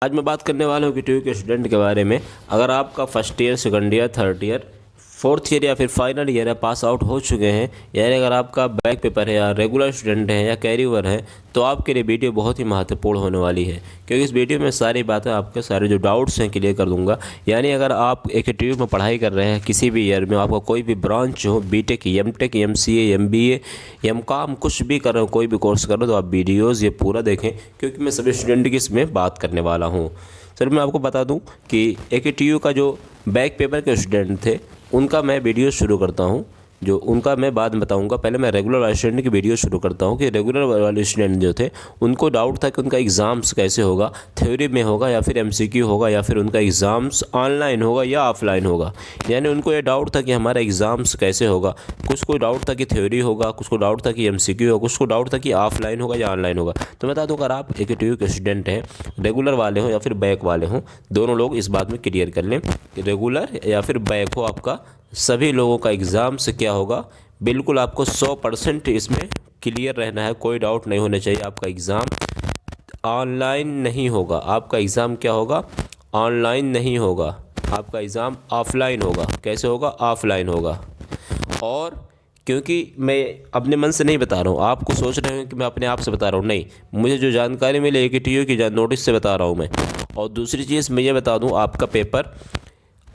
आज मैं बात करने वाला हूँ कि ट्यूब के स्टूडेंट के बारे में। अगर आपका first year, second year, third year, fourth year या फिर फाइनल ईयर है, पास आउट हो चुके हैं, यानी अगर आपका बैक पेपर है या रेगुलर स्टूडेंट है या कैरी ओवर है, तो आपके लिए वीडियो बहुत ही महत्वपूर्ण होने वाली है, क्योंकि इस वीडियो में सारी बातें आपके सारे जो डाउट्स हैं क्लियर कर दूंगा। यानी अगर आप एक ट्यूब में पढ़ाई कर रहे हैं, किसी भी ईयर में आपका कोई भी ब्रांच हो, BTech, MTech, MCA, MBA, MCom, कुछ भी कर रहे हो, कोई भी कोर्स कर रहे हो, तो आप वीडियोज़ ये पूरा देखें, क्योंकि मैं सभी स्टूडेंट की इसमें बात करने वाला हूँ। सर मैं आपको बता दूं कि AKTU का जो बैक पेपर के स्टूडेंट थे उनका मैं वीडियो शुरू करता हूं, जो उनका मैं बाद में बताऊंगा। पहले मैं रेगुलर वाले स्टूडेंट की वीडियो शुरू करता हूं कि रेगुलर वाले स्टूडेंट जो थे उनको डाउट था कि उनका एग्ज़ाम्स कैसे होगा, थ्योरी में होगा या फिर MCQ होगा, या फिर उनका एग्ज़ाम्स ऑनलाइन होगा या ऑफलाइन होगा। यानी उनको ये डाउट था कि हमारा एग्ज़ाम्स कैसे होगा। कुछ को डाउट था कि थ्योरी होगा, कुछ को डाउट था कि MCQ होगा, कुछ को डाउट था कि ऑफलाइन होगा या ऑनलाइन होगा। तो बता दूँ, अगर आप AKTU के स्टूडेंट हैं, रेगुलर वाले हों या फिर बैक वाले हों, दोनों लोग इस बात में क्लियर कर लें कि रेगुलर या फिर बैक हो, आपका सभी लोगों का एग्ज़ाम से क्या होगा, बिल्कुल आपको 100% इसमें क्लियर रहना है। कोई डाउट नहीं होना चाहिए। आपका एग्ज़ाम ऑनलाइन नहीं होगा। आपका एग्ज़ाम क्या होगा? ऑनलाइन नहीं होगा। आपका एग्ज़ाम ऑफलाइन होगा। कैसे होगा? ऑफलाइन होगा। और क्योंकि मैं अपने मन से नहीं बता रहा हूँ, आपको सोच रहे हैं कि मैं अपने आप से बता रहा हूँ, नहीं, मुझे जो जानकारी मिली AKTU की नोटिस से बता रहा हूँ मैं। और दूसरी चीज़ मैं ये बता दूँ, आपका पेपर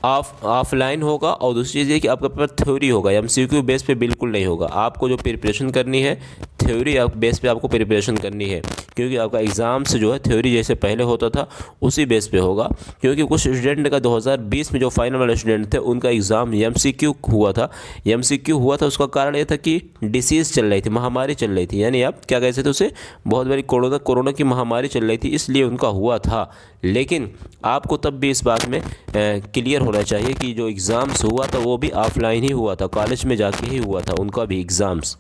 ऑफलाइन होगा। और दूसरी चीज़ ये कि आपका पेपर थ्योरी होगा, MCQ बेस पे बिल्कुल नहीं होगा। आपको जो प्रिपरेशन करनी है, थ्योरी बेस पे आपको प्रिपरेशन करनी है, क्योंकि आपका एग्ज़ाम्स जो है थ्योरी जैसे पहले होता था उसी बेस पे होगा। क्योंकि कुछ स्टूडेंट का 2020 में जो फाइनल वाले स्टूडेंट थे उनका एग्ज़ाम MCQ हुआ था। MCQ हुआ था, उसका कारण ये था कि डिसीज़ चल रही थी, महामारी चल रही थी, यानी आप क्या कह सकते थे उसे, बहुत बड़ी कोरोना की महामारी चल रही थी, इसलिए उनका हुआ था। लेकिन आपको तब भी इस बात में क्लियर होना चाहिए कि जो एग्ज़ाम्स हुआ था वो भी ऑफलाइन ही हुआ था, कॉलेज में जाके ही हुआ था उनका भी एग्ज़ाम्स।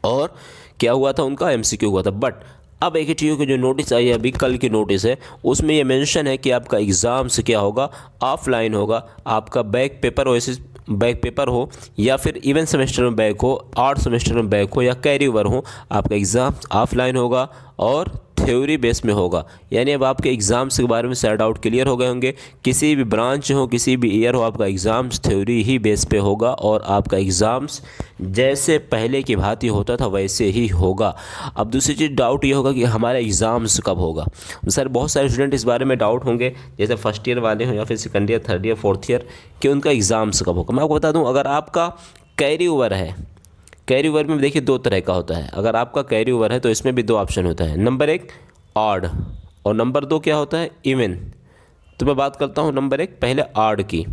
और क्या हुआ था? उनका MCQ हुआ था। बट अब AKTU की जो नोटिस आई है, अभी कल की नोटिस है, उसमें ये मेंशन है कि आपका एग्ज़ाम्स क्या होगा, ऑफलाइन होगा। आपका बैक पेपर वैसे बैक पेपर हो या फिर इवन सेमेस्टर में बैक हो, आर्ट सेमेस्टर में बैक हो या कैरी ओवर हो, आपका एग्ज़ाम ऑफलाइन होगा और थ्योरी बेस में होगा। यानी अब आपके एग्ज़ाम्स के बारे में सारे डाउट क्लियर हो गए होंगे। किसी भी ब्रांच हो, किसी भी ईयर हो, आपका एग्ज़ाम्स थ्योरी ही बेस पे होगा और आपका एग्ज़ाम्स जैसे पहले की भांति होता था वैसे ही होगा। अब दूसरी चीज़ डाउट ये होगा कि हमारा एग्ज़ाम्स कब होगा। सर बहुत सारे स्टूडेंट इस बारे में डाउट होंगे, जैसे फर्स्ट ईयर वाले हों या फिर second year, third year, fourth year, कि उनका एग्ज़ाम्स कब होगा। मैं आपको बता दूँ, अगर आपका कैरी ओवर है, कैरी ओवर में देखिए दो तरह का होता है। अगर आपका कैरी ओवर है तो इसमें भी दो ऑप्शन होता है, नंबर 1 ऑड और नंबर 2 क्या होता है? इवन। तो मैं बात करता हूँ नंबर 1 पहले ऑड की।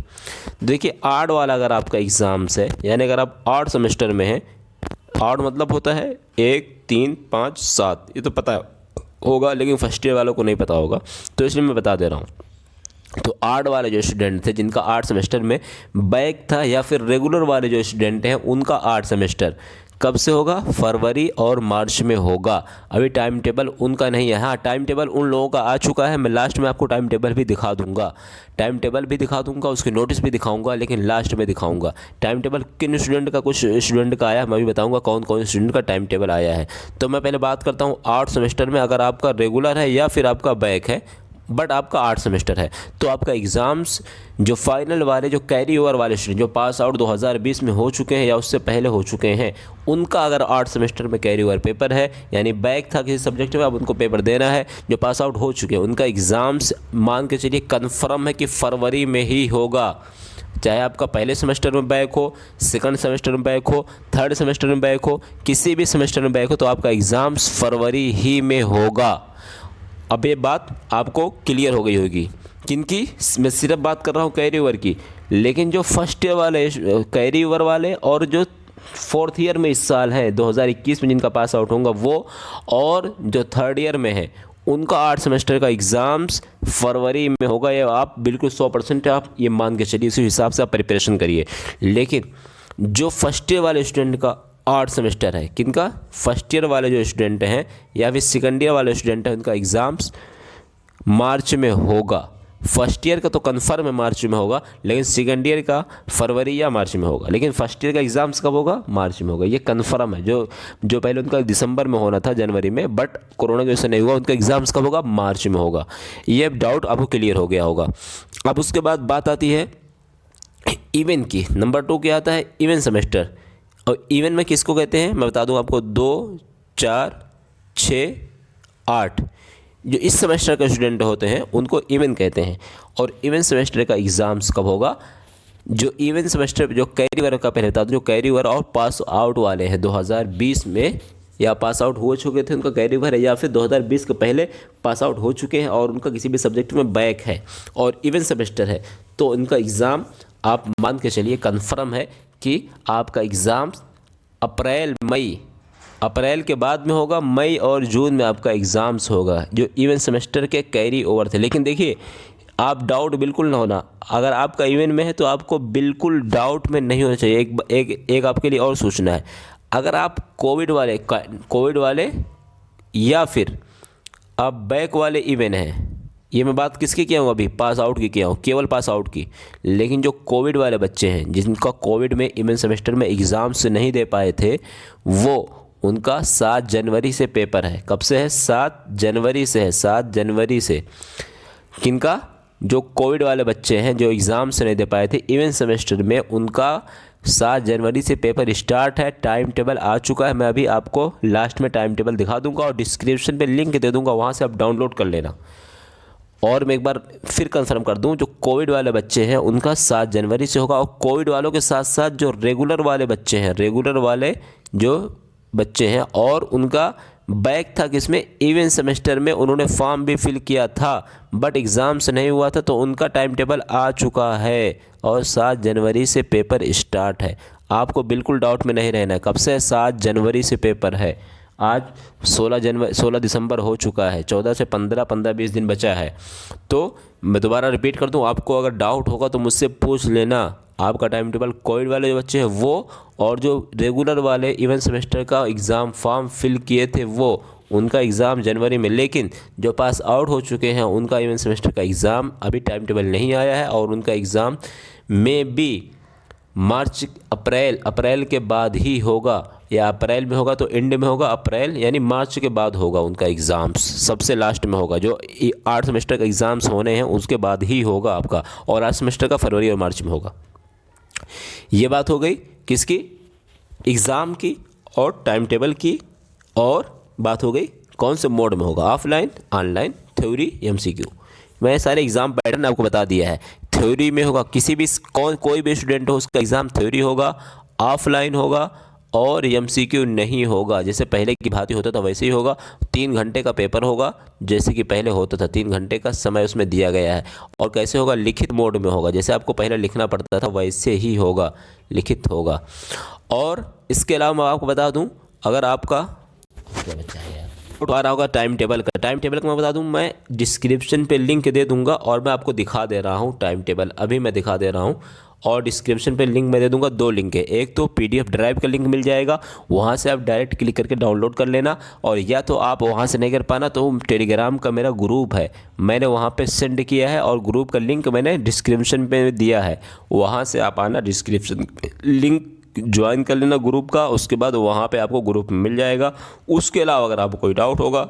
देखिए ऑड वाला अगर आपका एग्ज़ाम्स है, यानी अगर आप ऑड सेमेस्टर में हैं, ऑड मतलब होता है 1, 3, 5, 7, ये तो पता होगा, लेकिन फर्स्ट ईयर वालों को नहीं पता होगा, तो इसलिए मैं बता दे रहा हूँ। तो आर्ट वाले जो स्टूडेंट थे जिनका आर्ट सेमेस्टर में बैक था, या फिर रेगुलर वाले जो स्टूडेंट हैं उनका आर्ट सेमेस्टर कब से होगा? फरवरी और मार्च में होगा। अभी टाइम टेबल उनका नहीं है। हाँ, टाइम टेबल उन लोगों का आ चुका है। मैं लास्ट में आपको टाइम टेबल भी दिखा दूंगा, टाइम टेबल भी दिखा दूंगा, उसकी नोटिस भी दिखाऊंगा, लेकिन लास्ट में दिखाऊंगा टाइम टेबल किन स्टूडेंट का, कुछ स्टूडेंट का आया, मैं भी बताऊंगा कौन कौन स्टूडेंट का टाइम टेबल आया है। तो मैं पहले बात करता हूँ आर्ट सेमेस्टर में। अगर आपका रेगुलर है या फिर आपका बैक है बट आपका आर्ट सेमेस्टर है, तो आपका एग्ज़ाम्स जो फाइनल वाले, जो कैरी ओवर वाले स्टूडेंट जो पास आउट 2020 में हो चुके हैं या उससे पहले हो चुके हैं, उनका अगर आर्ट सेमेस्टर में कैरी ओवर पेपर है, यानी बैक था किसी सब्जेक्ट में, अब उनको पेपर देना है, जो पास आउट हो चुके हैं उनका एग्ज़ाम्स मान के चलिए कन्फर्म है कि फरवरी में ही होगा। चाहे आपका पहले सेमेस्टर में बैक हो, सेकंड सेमेस्टर में बैक हो, थर्ड सेमेस्टर में बैक हो, किसी भी सेमेस्टर में बैक हो, तो आपका एग्ज़ाम्स फरवरी ही में होगा। अब ये बात आपको क्लियर हो गई होगी। किनकी? मैं सिर्फ बात कर रहा हूँ कैरी ओवर की, लेकिन जो फर्स्ट ईयर वाले कैरी ओवर वाले और जो फोर्थ ईयर में इस साल है 2021 में जिनका पास आउट होगा वो, और जो थर्ड ईयर में है उनका आर्ट सेमेस्टर का एग्ज़ाम्स फरवरी में होगा। ये आप बिल्कुल 100% आप ये मान के चलिए, इसी हिसाब से आप प्रिपरेशन करिए। लेकिन जो फर्स्ट ईयर वाले स्टूडेंट का आर्ट सेमेस्टर है, किनका? फर्स्ट ईयर वाले जो स्टूडेंट हैं या फिर सेकंड ईयर वाले स्टूडेंट हैं, उनका एग्ज़ाम्स मार्च में होगा। फर्स्ट ईयर का तो कन्फर्म है मार्च में होगा, लेकिन सेकेंड ईयर का फरवरी या मार्च में होगा। लेकिन फर्स्ट ईयर का एग्ज़ाम्स कब होगा? मार्च में होगा, ये कन्फर्म है। जो पहले उनका दिसंबर में होना था, जनवरी में, बट कोरोना की वजह से नहीं हुआ, उनका एग्ज़ाम्स कब होगा? मार्च में होगा। ये डाउट आपको क्लियर हो गया होगा। अब उसके बाद बात आती है इवन की। नंबर 2 क्या आता है? Even semester. और इवन में किसको कहते हैं मैं बता दूं आपको, 2, 4, 6, 8 जो इस सेमेस्टर के स्टूडेंट होते हैं उनको इवन कहते हैं। और इवन सेमेस्टर का एग्ज़ाम्स कब होगा? जो इवन सेमेस्टर जो कैरी ओवर का, पहले बता दूं, जो कैरी ओवर और पास आउट वाले हैं 2020 में या पास आउट हो चुके थे, उनका कैरी ओवर है, या फिर 2020 के पहले पास आउट हो चुके हैं और उनका किसी भी सब्जेक्ट में बैक है और इवन सेमेस्टर है, तो उनका एग्ज़ाम आप मान के चलिए कन्फर्म है कि आपका एग्ज़ाम अप्रैल के बाद में होगा। मई और जून में आपका एग्ज़ाम्स होगा जो इवन सेमेस्टर के कैरी ओवर थे। लेकिन देखिए, आप डाउट बिल्कुल ना होना, अगर आपका इवन में है तो आपको बिल्कुल डाउट में नहीं होना चाहिए। एक आपके लिए और सूचना है, अगर आप कोविड वाले या फिर आप बैक वाले इवन हैं, ये मैं बात किसकी किया हूँ? अभी पास आउट की किया हूँ, केवल पास आउट की। लेकिन जो कोविड वाले बच्चे हैं जिनका कोविड में इवन सेमेस्टर में एग्ज़ाम्स नहीं दे पाए थे, वो उनका 7 जनवरी से पेपर है। कब से है? 7 जनवरी से है। 7 जनवरी से किनका? जो कोविड वाले बच्चे हैं जो एग्ज़ाम्स नहीं दे पाए थे इवन सेमेस्टर में, उनका 7 जनवरी से पेपर स्टार्ट है। टाइम टेबल आ चुका है, मैं अभी आपको लास्ट में टाइम टेबल दिखा दूंगा और डिस्क्रिप्शन पे लिंक दे दूंगा, वहाँ से आप डाउनलोड कर लेना। और मैं एक बार फिर कंफर्म कर दूं, जो कोविड वाले बच्चे हैं उनका 7 जनवरी से होगा। और कोविड वालों के साथ साथ जो रेगुलर वाले बच्चे हैं, रेगुलर वाले जो बच्चे हैं और उनका बैक था किसमें? इवन सेमेस्टर में, उन्होंने फॉर्म भी फिल किया था बट एग्ज़ाम्स नहीं हुआ था, तो उनका टाइम टेबल आ चुका है और 7 जनवरी से पेपर स्टार्ट है। आपको बिल्कुल डाउट में नहीं रहना है। कब से? 7 जनवरी से पेपर है। आज 16 दिसंबर हो चुका है, 14 से 15-20 दिन बचा है। तो मैं दोबारा रिपीट कर दूं, आपको अगर डाउट होगा तो मुझसे पूछ लेना। आपका टाइम टेबल कोविड वाले जो बच्चे हैं वो, और जो रेगुलर वाले इवन सेमेस्टर का एग्ज़ाम फॉर्म फिल किए थे वो, उनका एग्ज़ाम जनवरी में। लेकिन जो पास आउट हो चुके हैं उनका इवन सेमेस्टर का एग्ज़ाम अभी टाइम टेबल नहीं आया है और उनका एग्ज़ाम में भी मार्च अप्रैल के बाद ही होगा, या अप्रैल में होगा तो एंड में होगा, अप्रैल यानी मार्च के बाद होगा उनका एग्ज़ाम्स, सबसे लास्ट में होगा। जो 8 सेमेस्टर का एग्ज़ाम्स होने हैं उसके बाद ही होगा आपका, और 8 सेमेस्टर का फरवरी और मार्च में होगा। ये बात हो गई किसकी? एग्ज़ाम की और टाइम टेबल की। और बात हो गई कौन से मोड में होगा, ऑफलाइन, ऑनलाइन, थ्योरी, एमसीक्यू। मैं सारे एग्ज़ाम पैटर्न आपको बता दिया है। थ्योरी में होगा, किसी भी कोई भी स्टूडेंट हो उसका एग्ज़ाम थ्योरी होगा, ऑफलाइन होगा और एमसीक्यू नहीं होगा। जैसे पहले की भांति होता था वैसे ही होगा। 3 घंटे का पेपर होगा, जैसे कि पहले होता था, 3 घंटे का समय उसमें दिया गया है। और कैसे होगा? लिखित मोड में होगा, जैसे आपको पहले लिखना पड़ता था वैसे ही होगा, लिखित होगा। और इसके अलावा मैं आपको बता दूं, अगर आपका क्या बच्चा है यार आ रहा होगा टाइम टेबल का मैं बता दूं, मैं डिस्क्रिप्शन पे लिंक दे दूंगा और मैं आपको दिखा दे रहा हूं टाइम टेबल, अभी मैं दिखा दे रहा हूं। और डिस्क्रिप्शन पे लिंक मैं दे दूंगा, 2 लिंक है। एक तो पीडीएफ ड्राइव का लिंक मिल जाएगा, वहाँ से आप डायरेक्ट क्लिक करके डाउनलोड कर लेना। और या तो आप वहाँ से नहीं कर पाना तो टेलीग्राम का मेरा ग्रुप है, मैंने वहाँ पे सेंड किया है और ग्रुप का लिंक मैंने डिस्क्रिप्शन पे दिया है, वहाँ से आप आना, डिस्क्रिप्शन लिंक ज्वाइन कर लेना ग्रुप का। उसके बाद वहाँ पे आपको ग्रुप मिल जाएगा। उसके अलावा अगर आपको कोई डाउट होगा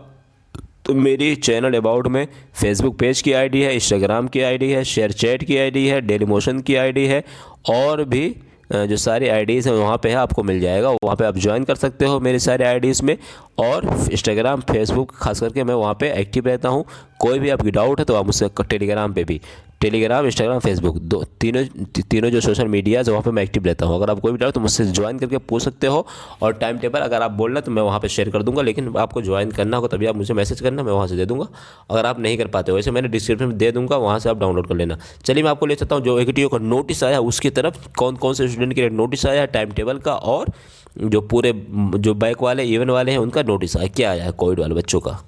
तो मेरी चैनल अबाउट में फेसबुक पेज की आईडी है, इंस्टाग्राम की आईडी है, शेयर चैट की आईडी है, डेली मोशन की आईडी है, और भी जो सारी आईडीज़ हैं वहाँ पे है, आपको मिल जाएगा। वहाँ पे आप ज्वाइन कर सकते हो मेरे सारे आईडीज़ में। और इंस्टाग्राम, फेसबुक खास करके मैं वहाँ पे एक्टिव रहता हूँ। कोई भी आपकी डाउट है तो आप मुझसे टेलीग्राम पे भी, टेलीग्राम, इंस्टाग्राम, फेसबुक, तीनों जो सोशल मीडियाज़ वहाँ पे मैं एक्टिव रहता हूँ। अगर आप कोई भी डाउट तो मुझसे ज्वाइन करके पूछ सकते हो। और टाइम टेबल अगर आप बोलना तो मैं वहाँ पे शेयर कर दूँगा, लेकिन आपको ज्वाइन करना होगा तभी आप मुझे मैसेज करना, मैं वहाँ से दे दूँगा। अगर आप नहीं कर पाते हो वैसे मैंने डिस्क्रिप्शन में दे दूँगा, वहाँ से आप डाउनलोड कर लेना। चलिए मैं आपको ले चलता हूँ जो AKTO का नोटिस आया उसकी तरफ, कौन कौन से स्टूडेंट के लिए नोटिस आया है टाइम टेबल का, और जो पूरे जो बैक वाले इवन वाले हैं उनका नोटिस आया, क्या आया है कोविड वाले बच्चों का।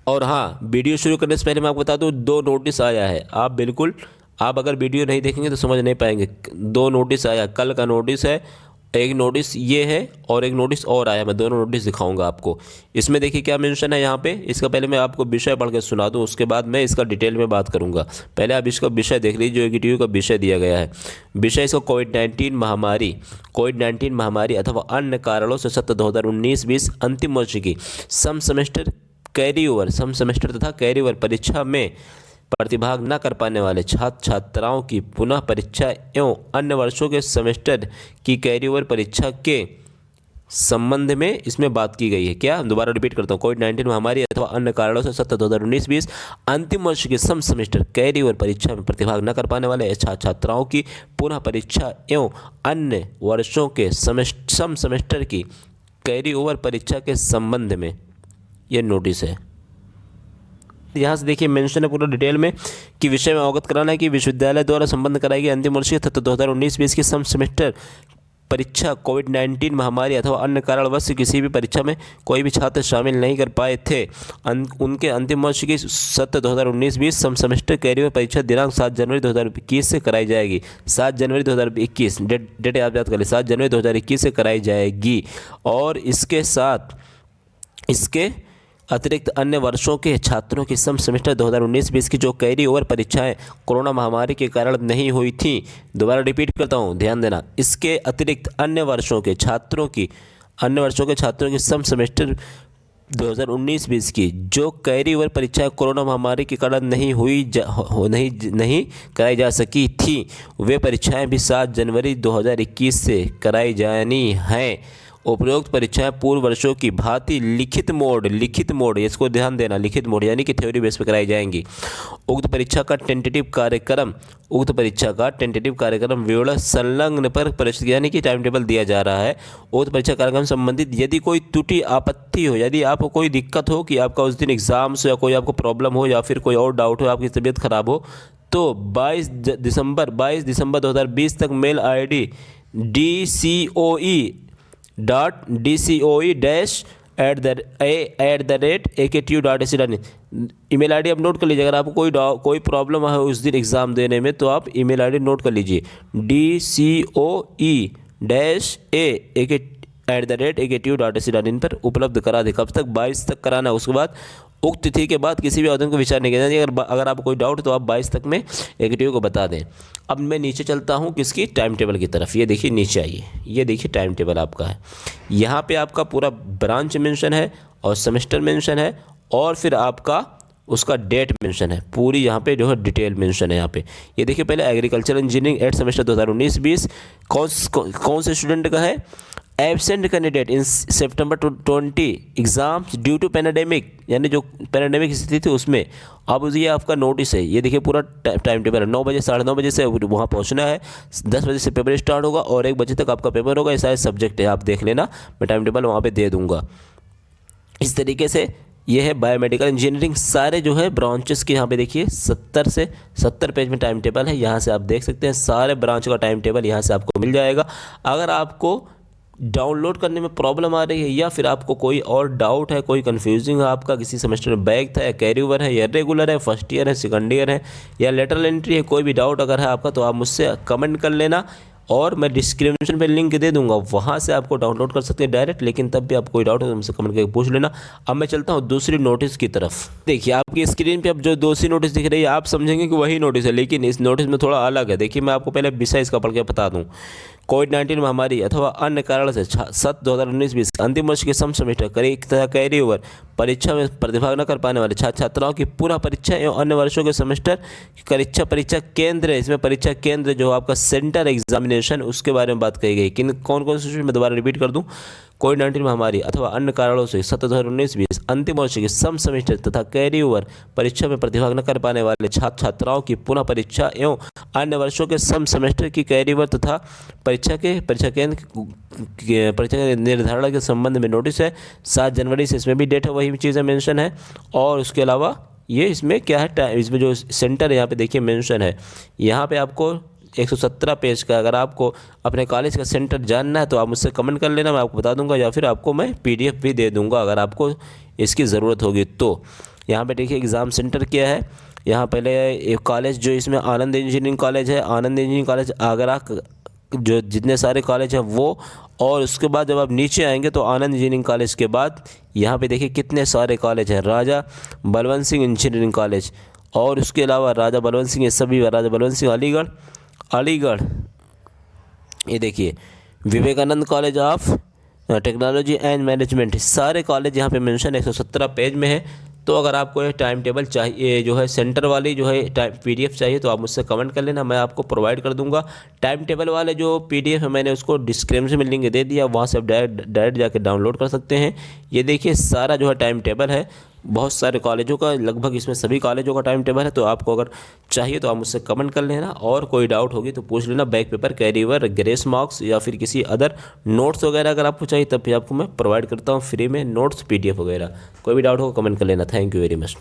और हाँ, वीडियो शुरू करने से पहले मैं आपको बता दूँ 2 नोटिस आया है। आप अगर वीडियो नहीं देखेंगे तो समझ नहीं पाएंगे। 2 नोटिस आया, कल का नोटिस है एक नोटिस ये है और एक नोटिस और आया, मैं दोनों नोटिस दिखाऊंगा आपको। इसमें देखिए क्या मेंशन है यहाँ पे। इसका पहले मैं आपको विषय पढ़ के सुना दूँ, उसके बाद मैं इसका डिटेल में बात करूँगा। पहले आप इसका विषय देख लीजिए, जो एग्जीक्यूटिव का विषय दिया गया है। विषय इसका कोविड-19 महामारी अथवा अन्य कारणों से सत्र 2019-20 अंतिम वर्ष की सम सेमेस्टर तथा कैरी ओवर परीक्षा में प्रतिभाग न कर पाने वाले छात्र छात्राओं की पुनः परीक्षा एवं अन्य वर्षों के सेमेस्टर की कैरी ओवर परीक्षा के संबंध में इसमें बात की गई है। क्या, दोबारा रिपीट करता हूँ। कोविड-19 महामारी अथवा अन्य कारणों से सत्र 2019-20 अंतिम वर्ष के सम सेमेस्टर कैरी ओवर परीक्षा में प्रतिभाग न कर पाने वाले छात्र छात्राओं की पुनः परीक्षा एवं अन्य वर्षों के सम सेमेस्टर की कैरी ओवर परीक्षा के संबंध में यह नोटिस है। यहाँ से देखिए मेंशन है पूरा डिटेल में कि विषय में अवगत कराना है कि विश्वविद्यालय द्वारा संबंध कराई गई अंतिम वर्ष के सत्र 2019-20 की सम सेमेस्टर परीक्षा कोविड-19 महामारी अथवा अन्य कारणवश किसी भी परीक्षा में कोई भी छात्र शामिल नहीं कर पाए थे, उनके अंतिम वर्ष की सत्र 2019-20 सम सेमेस्टर कैरियर परीक्षा दिनांक 7 जनवरी 2021 से कराई जाएगी। 7 जनवरी 2021 डेट आप याद कर ले, 7 जनवरी 2021 से कराई जाएगी। और इसके साथ इसके अतिरिक्त अन्य वर्षों के छात्रों की सम सेमेस्टर 2019-20 की जो कैरी ओवर परीक्षाएं कोरोना महामारी के कारण नहीं हुई थी, दोबारा रिपीट करता हूं, ध्यान देना। इसके अतिरिक्त अन्य वर्षों के छात्रों की सम सेमेस्टर 2019-20 की जो कैरी ओवर परीक्षाएं कोरोना महामारी के कारण नहीं कराई जा सकी थी, वे परीक्षाएं भी 7 जनवरी 2021 से कराई जानी हैं। उपरोक्त परीक्षाएं पूर्व वर्षों की भांति लिखित मोड, इसको ध्यान देना, लिखित मोड यानी कि थ्योरी बेस पर कराई जाएंगी। उक्त परीक्षा का टेंटेटिव कार्यक्रम विवरण संलग्न पर परिषद यानी कि टाइम टेबल दिया जा रहा है। उक्त परीक्षा कार्यक्रम संबंधित यदि कोई त्रुटि आपत्ति हो, यदि आपको कोई दिक्कत हो कि आपका उस दिन एग्जाम्स या कोई आपको प्रॉब्लम हो या फिर कोई और डाउट हो, आपकी तबीयत खराब हो, तो 22 दिसंबर 2020 तक mail ID dcoe-atu.ac.in email ID आप नोट कर लीजिए। अगर आपको कोई प्रॉब्लम है उस दिन एग्ज़ाम देने में तो आप ईमेल ID नोट कर लीजिए, dcoe-atu.ac.in पर उपलब्ध करा दे। कब तक? 22 तक कराना है। उसके बाद उक्त तिथि के बाद किसी भी आवेदन को विचार नहीं किया जाएगा। अगर आपको कोई डाउट तो आप 22 तक में एग्जीक्यूटिव को बता दें। अब मैं नीचे चलता हूँ किसकी, टाइम टेबल की तरफ। ये देखिए नीचे आइए, ये देखिए टाइम टेबल आपका है। यहाँ पे आपका पूरा ब्रांच मेंशन है और सेमेस्टर मेंशन है और फिर आपका उसका डेट मेंशन है। पूरी यहाँ पे जो है डिटेल मेंशन है यहाँ पे। ये देखिए पहले एग्रीकल्चर इंजीनियरिंग 8 सेमेस्टर 2019-20 कौन से स्टूडेंट का है? Absent candidate in September 20 exams due to pandemic, यानी जो पैंडेमिक स्थिति थी उसमें। अब ये आपका नोटिस है, ये देखिए पूरा टाइम टेबल है। 9 बजे 9:30 बजे से वहाँ पहुँचना है, 10 बजे से पेपर स्टार्ट होगा और 1 बजे तक आपका पेपर होगा। ये सारे सब्जेक्ट है, आप देख लेना, मैं टाइम टेबल वहाँ पे दे दूँगा। इस तरीके से ये है बायोमेडिकल इंजीनियरिंग। सारे जो है ब्रांचेस के यहाँ पे देखिए 70 पेज में टाइम टेबल है। यहाँ से आप देख सकते हैं सारे ब्रांच का टाइम टेबल यहाँ से आपको मिल जाएगा। अगर आपको डाउनलोड करने में प्रॉब्लम आ रही है या फिर आपको कोई और डाउट है, कोई कंफ्यूजिंग है, आपका किसी सेमेस्टर में बैक था या कैरी ओवर है या रेगुलर है, फर्स्ट ईयर है, सेकंड ईयर है या लेटरल एंट्री है, कोई भी डाउट अगर है आपका तो आप मुझसे कमेंट कर लेना और मैं डिस्क्रिप्शन पे लिंक दे दूंगा, वहाँ से आपको डाउनलोड कर सकते हैं डायरेक्ट। लेकिन तब भी आप कोई डाउट हो तो मुझसे कमेंट करके पूछ लेना। अब मैं चलता हूँ दूसरी नोटिस की तरफ। देखिए आपकी स्क्रीन पे अब जो दूसरी नोटिस दिख रही है आप समझेंगे कि वही नोटिस है, लेकिन इस नोटिस में थोड़ा अलग है। देखिए मैं आपको पहले विषय इसका पढ़ के बता दूँ। कोविड-19 महामारी अथवा अन्य कारण से सत्र 2019-20 अंतिम वर्ष के सम सेमेस्टर कैरी ओवर परीक्षा में प्रतिभाग न कर पाने वाले छात्र छात्राओं की पुनः परीक्षा एवं अन्य वर्षों के सेमेस्टर परीक्षा केंद्र है। इसमें परीक्षा केंद्र जो आपका सेंटर एग्जामिनेशन, उसके बारे में बात कही गई। कौन से मैं दोबारा रिपीट कर दूं। कोविड-19 महामारी अथवा अन्य कारणों से सत्र 2019-20 अंतिम वर्ष के सम सेमेस्टर तथा कैरी ओवर परीक्षा में प्रतिभाग न कर पाने वाले छात्र छात्राओं की पुनः परीक्षा एवं अन्य वर्षों के सम सेमेस्टर की कैरी ओवर तथा परीक्षा केंद्र परीक्षा के निर्धारण के संबंध में नोटिस है। 7 जनवरी से इसमें भी डेट है, वही चीज़ें मेंशन है। और उसके अलावा ये इसमें क्या है, इसमें जो सेंटर है यहाँ पे देखिए मेंशन है। यहाँ पे आपको 117 पेज का, अगर आपको अपने कॉलेज का सेंटर जानना है तो आप मुझसे कमेंट कर लेना, मैं आपको बता दूंगा, या फिर आपको मैं PDF भी दे दूंगा अगर आपको इसकी ज़रूरत होगी तो। यहाँ पे देखिए एग्ज़ाम सेंटर क्या है। यहाँ पहले एक कॉलेज जो इसमें आनंद इंजीनियरिंग कॉलेज है, आनंद इंजीनियरिंग कॉलेज आगरा जो जितने सारे कॉलेज हैं वो, और उसके बाद जब आप नीचे आएंगे तो आनंद इंजीनियरिंग कॉलेज के बाद यहाँ पे देखिए कितने सारे कॉलेज हैं। राजा बलवंत सिंह इंजीनियरिंग कॉलेज, और उसके अलावा राजा बलवंत सिंह, ये सभी राजा बलवंत सिंह अलीगढ़, ये देखिए Vivekanand college of technology and management, सारे कॉलेज यहाँ पे मेंशन 117 पेज में है। तो अगर आपको ये टाइम टेबल चाहिए, जो है सेंटर वाली जो है PDF चाहिए, तो आप मुझसे कमेंट कर लेना, मैं आपको प्रोवाइड कर दूंगा। टाइम टेबल वाले जो PDF है मैंने उसको डिस्क्रिप्शन में लिंक दे दिया, वहाँ से आप डायरेक्ट जाके डाउनलोड कर सकते हैं। ये देखिए सारा जो है टाइम टेबल है, बहुत सारे कॉलेजों का, लगभग इसमें सभी कॉलेजों का टाइम टेबल है। तो आपको अगर चाहिए तो आप मुझसे कमेंट कर लेना, और कोई डाउट होगी तो पूछ लेना। Back paper, carry over, grace marks या फिर किसी अदर नोट्स वगैरह अगर आपको चाहिए तब भी आपको मैं प्रोवाइड करता हूँ फ्री में नोट्स PDF वगैरह। कोई भी डाउट होगा कमेंट कर लेना। Thank you very much.